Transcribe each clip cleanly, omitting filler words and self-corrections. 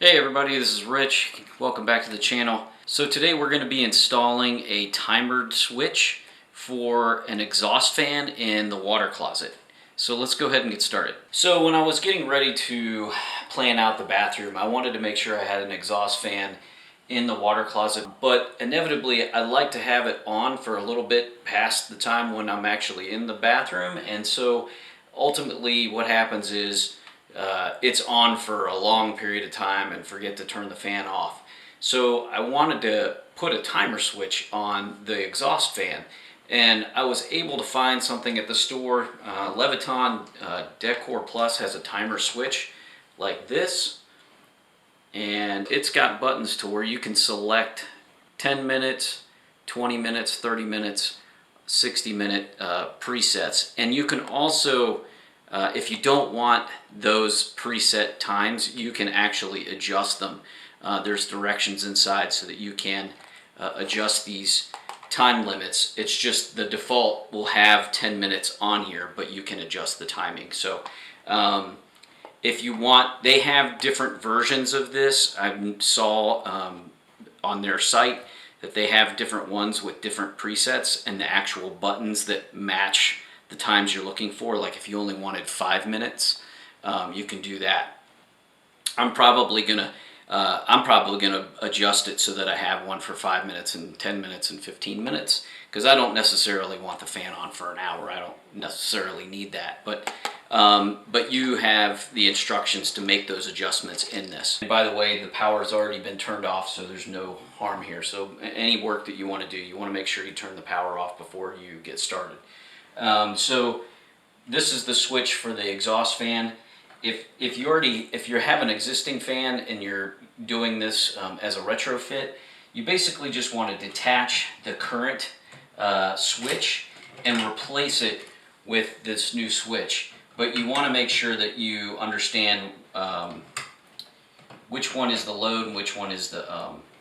Hey everybody, this is Rich. Welcome back to the channel. So today we're going to be installing a timer switch for an exhaust fan in the water closet. So let's go ahead and get started. So when I was getting ready to plan out the bathroom, I wanted to make sure I had an exhaust fan in the water closet, but inevitably I like to have it on for a little bit past the time when I'm actually in the bathroom, and so ultimately what happens is it's on for a long period of time and forget to turn the fan off. So I wanted to put a timer switch on the exhaust fan, and I was able to find something at the store. Leviton Decora Plus has a timer switch like this, and it's got buttons to where you can select 10 minutes, 20 minutes, 30 minutes, 60-minute presets. And you can also, if you don't want those preset times, you can actually adjust them. There's directions inside so that you can adjust these time limits. It's just the default will have 10 minutes on here, but you can adjust the timing. So if you want, they have different versions of this. I saw on their site that they have different ones with different presets and the actual buttons that match the times you're looking for. Like if you only wanted 5 minutes, you can do that. I'm probably gonna adjust it so that I have one for 5 minutes and 10 minutes and 15 minutes, because I don't necessarily want the fan on for an hour. I don't necessarily need that, but you have the instructions to make those adjustments in this. And by the way, the power's already been turned off, so there's no harm here. So any work that you want to do, you want to make sure you turn the power off before you get started. So this is the switch for the exhaust fan. If you have an existing fan and you're doing this as a retrofit, you basically just want to detach the current switch and replace it with this new switch. But you want to make sure that you understand which one is the load and which one is the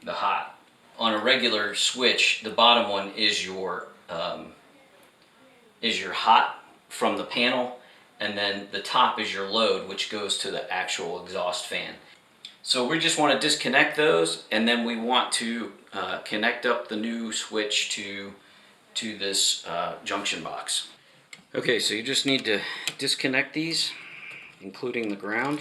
hot. On a regular switch, the bottom one is your hot from the panel, and then the top is your load, which goes to the actual exhaust fan. So we just want to disconnect those, and then we want to connect up the new switch to this junction box. Okay, so you just need to disconnect these, including the ground.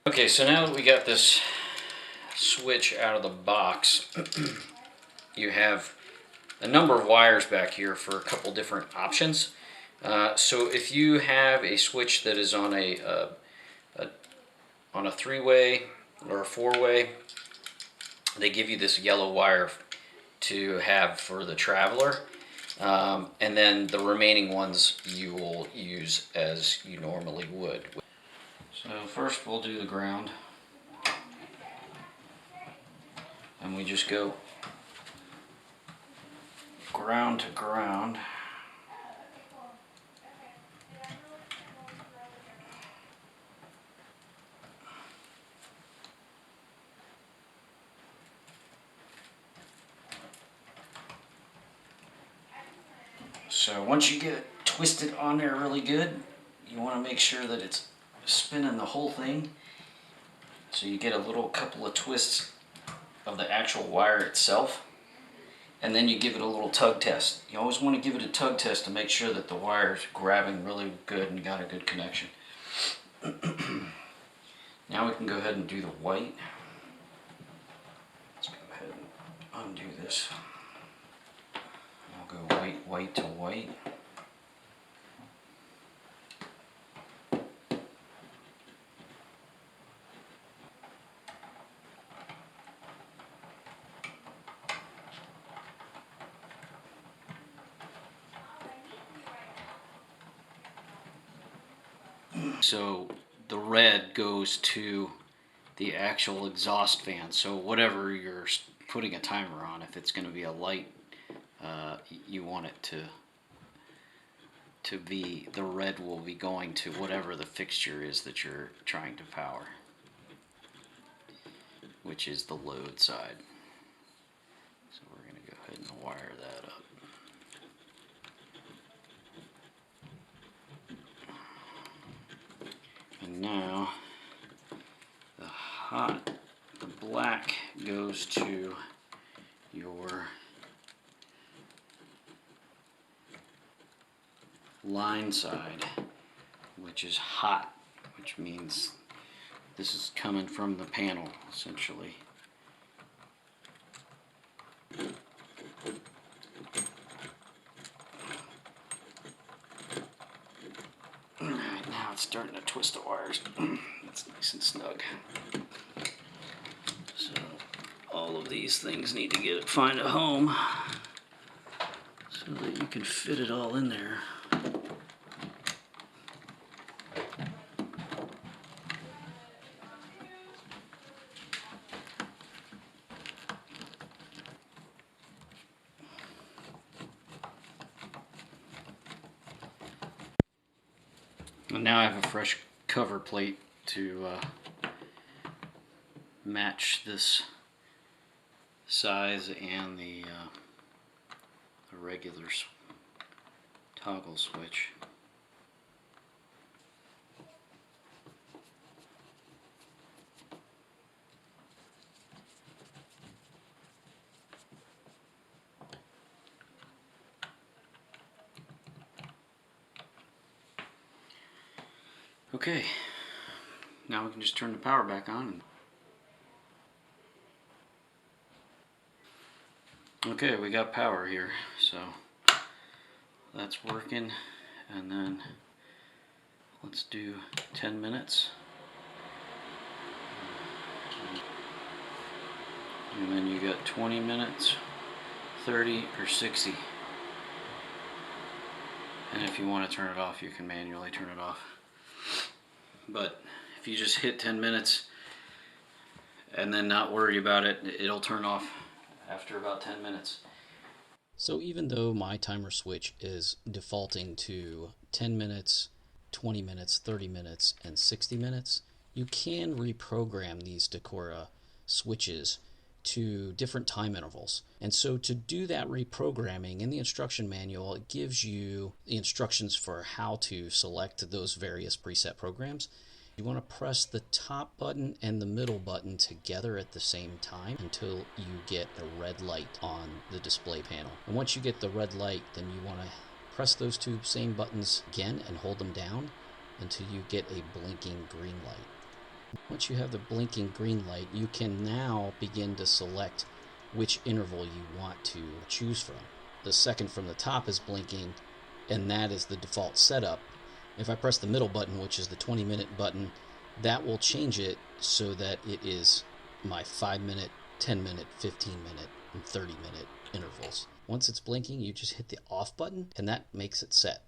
Okay, so now that we got this switch out of the box, you have a number of wires back here for a couple different options. So if you have a switch that is on a 3-way or a 4-way, they give you this yellow wire to have for the traveler, and then the remaining ones you will use as you normally would. So first we'll do the ground, and we just go ground to ground. So once you get it twisted on there really good, you want to make sure that it's spinning the whole thing, so you get a couple of twists of the actual wire itself, and then you give it a little tug test. You always want to give it a tug test to make sure that the wire is grabbing really good and got a good connection. Now we can go ahead and do the white. Let's go ahead and undo this. I'll go white to white. So the red goes to the actual exhaust fan. So whatever your putting a timer on. If it's going to be a light, you want it to be, the red will be going to whatever the fixture is that you're trying to power, which is the load side. So we're going to go ahead and wire that up. And now the black goes to your line side, which is hot, which means this is coming from the panel essentially. Alright, now it's starting to twist the wires. It's nice and snug. So all of these things need to find a home so that you can fit it all in there. And now I have a fresh cover plate to match this size and the regular toggle switch. Okay, now we can just turn the power back on. Okay, we got power here, so that's working. And then let's do 10 minutes. And then you got 20 minutes, 30, or 60. And if you want to turn it off, you can manually turn it off. But if you just hit 10 minutes and then not worry about it, it'll turn off after about 10 minutes. So even though my timer switch is defaulting to 10 minutes, 20 minutes, 30 minutes, and 60 minutes, you can reprogram these Decora switches to different time intervals. And so to do that reprogramming, in the instruction manual, it gives you the instructions for how to select those various preset programs. You want to press the top button and the middle button together at the same time until you get a red light on the display panel. And once you get the red light, then you want to press those two same buttons again and hold them down until you get a blinking green light. Once you have the blinking green light, you can now begin to select which interval you want to choose from. The second from the top is blinking, and that is the default setup. If I press the middle button, which is the 20-minute button, that will change it so that it is my 5-minute, 10-minute, 15-minute, and 30-minute intervals. Once it's blinking, you just hit the off button, and that makes it set.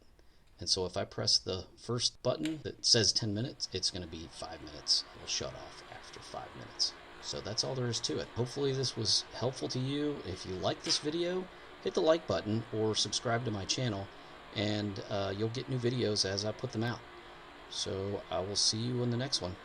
And so if I press the first button that says 10 minutes, it's going to be 5 minutes. It will shut off after 5 minutes. So that's all there is to it. Hopefully this was helpful to you. If you like this video, hit the like button or subscribe to my channel, and you'll get new videos as I put them out. So I will see you in the next one.